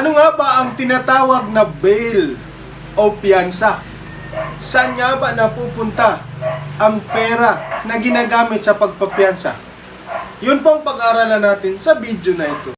Ano nga ba ang tinatawag na bail o piyansa? Saan nga ba napupunta ang pera na ginagamit sa pagpapiyansa? Yun po ang pag-aaralan natin sa video na ito.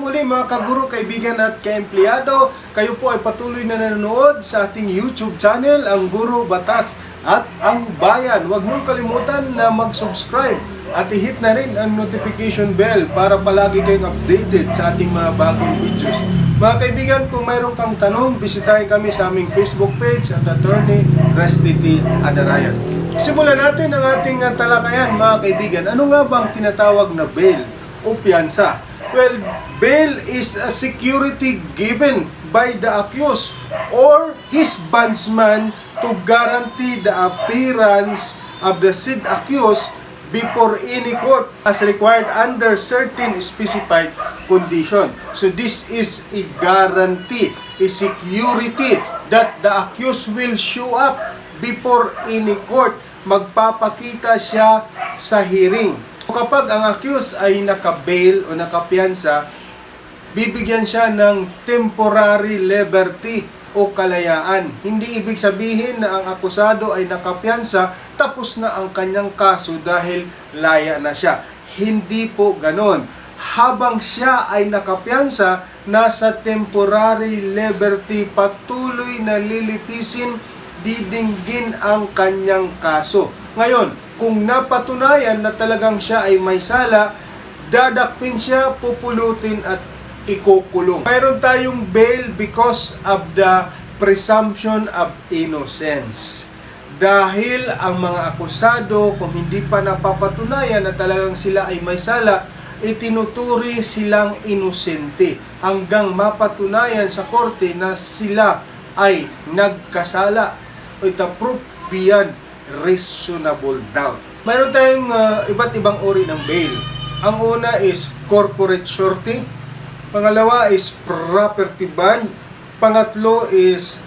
Muli mga kaguro, kaibigan at kaempleyado, kayo po ay patuloy na nanonood sa ating YouTube channel, ang Guro, Batas at ang Bayan. Huwag mong kalimutan na mag-subscribe at i-hit na rin ang notification bell para palagi kayong updated sa ating mga bagong videos. Mga kaibigan, kung mayroon kang tanong, bisitahin kami sa aming Facebook page at Attorney Rusty T. Adarayan. Simulan natin ang ating talakayan mga kaibigan. Ano nga ba ang tinatawag na bail o piyansa? Well, bail is a security given by the accused or his bondsman to guarantee the appearance of the said accused before any court as required under certain specified condition. So this is a guarantee, a security that the accused will show up before any court. Magpapakita siya sa hearing. Kapag ang accused ay naka-bail o nakapiyansa, bibigyan siya ng temporary liberty o kalayaan. Hindi ibig sabihin na ang akusado ay nakapiyansa tapos na ang kanyang kaso dahil laya na siya. Hindi po ganon. Habang siya ay nakapiyansa, nasa temporary liberty, patuloy na lilitisin, didinggin ang kanyang kaso. Ngayon, kung napatunayan na talagang siya ay may sala, dadakpin siya, pupulutin at ikukulong. Mayroon tayong bail because of the presumption of innocence. Dahil ang mga akusado, kung hindi pa napapatunayan na talagang sila ay may sala, itinuturi silang inosente hanggang mapatunayan sa korte na sila ay nagkasala o ita-proof beyond reasonable doubt. Mayroon tayong iba't ibang uri ng bail. Ang una is corporate surety. Pangalawa is property bond. Pangatlo is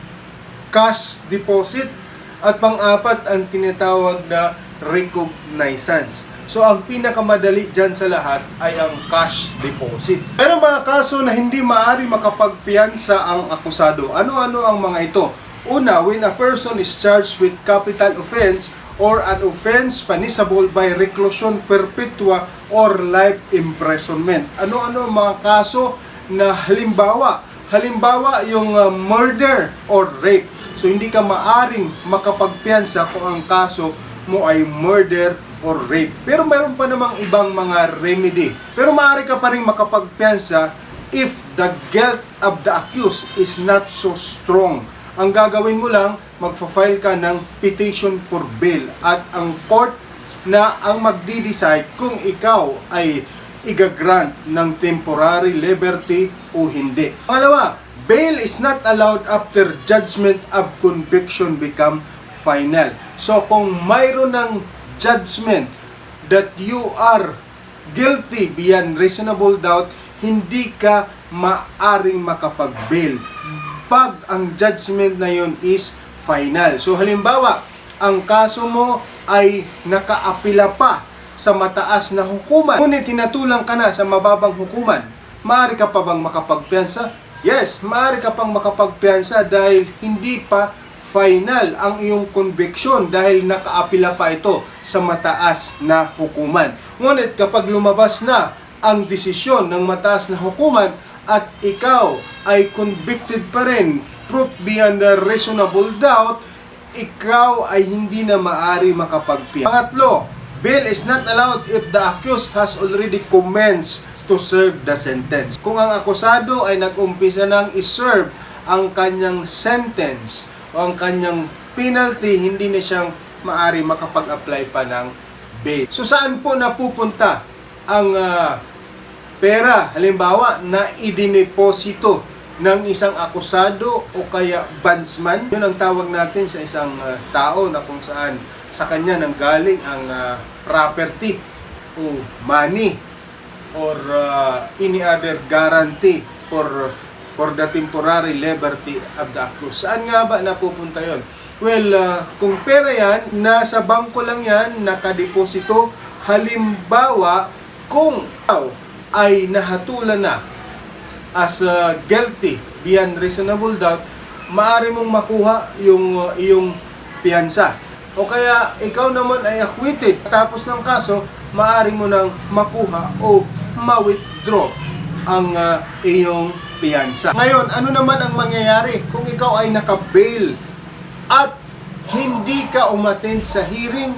cash deposit. At pang-apat ang tinatawag na recognizance. So ang pinakamadali dyan sa lahat ay ang cash deposit. Pero mga kaso na hindi maaari makapagpiyansa ang akusado. Ano-ano ang mga ito? Una, when a person is charged with capital offense or an offense punishable by reclusion perpetua or life imprisonment. Ano-ano mga kaso na halimbawa? Halimbawa, yung murder or rape. So, hindi ka maaring makapagpiyansa kung ang kaso mo ay murder or rape. Pero mayroon pa namang ibang mga remedy. Pero maaari ka pa rin makapagpiyansa if the guilt of the accused is not so strong. Ang gagawin mo lang, magfa-file ka ng petition for bail at ang court na ang magdi-decide kung ikaw ay igagrant ng temporary liberty o hindi. Pangalawa, bail is not allowed after judgment of conviction become final. So kung mayroon ng judgment that you are guilty beyond reasonable doubt, hindi ka maaring makapag-bail pag ang judgment na yun is final. So halimbawa, ang kaso mo ay nakaapila pa sa mataas na hukuman, ngunit tinatulang ka na sa mababang hukuman, maaari ka pa bang makapagpiyansa? Yes, maaari ka pang makapagpiyansa dahil hindi pa final ang iyong conviction dahil nakaapila pa ito sa mataas na hukuman. Ngunit kapag lumabas na ang desisyon ng mataas na hukuman at ikaw ay convicted pa rin, proof beyond a reasonable doubt, ikaw ay hindi na maaari makapagpiyansa. Pangatlo, bail is not allowed if the accused has already commenced to serve the sentence. Kung ang akusado ay nag-umpisa nang iserve ang kanyang sentence o ang kanyang penalty, hindi na siyang maaari makapag-apply pa ng bail. So saan po napupunta ang pera, halimbawa, na idineposito ng isang akusado o kaya bondsman? Yun ang tawag natin sa isang tao na kung saan sa kanya nanggaling ang property o money or any other guarantee for for the temporary liberty of the accused. Saan nga ba napupunta yon? Well, kung pera yan, nasa bangko lang yan, nakadeposito. Halimbawa, kung ay nahatulan na as guilty beyond reasonable doubt, maaari mong makuha yung iyong piyansa. O kaya ikaw naman ay acquitted tapos ng kaso, maaari mo nang makuha o ma-withdraw ang iyong piyansa. Ngayon, ano naman ang mangyayari kung ikaw ay naka-bail at hindi ka umattend sa hearing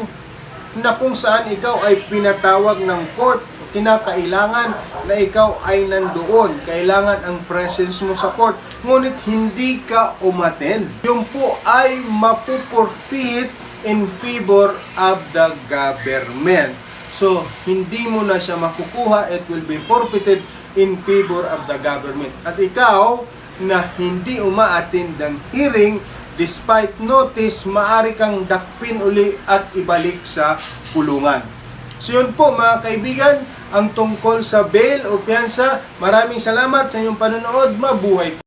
na kung saan ikaw ay pinatawag ng court? Kinakailangan na ikaw ay nandoon. Kailangan ang presence mo sa court. Ngunit hindi ka umattend. Yung po ay mapuporfeit in favor of the government. So, hindi mo na siya makukuha. It will be forfeited in favor of the government. At ikaw na hindi uma-attend ng hearing, despite notice, maaari kang dakpin uli at ibalik sa kulungan. So yun po mga kaibigan, ang tungkol sa bail o piyansa. Maraming salamat sa inyong panonood. Mabuhay po.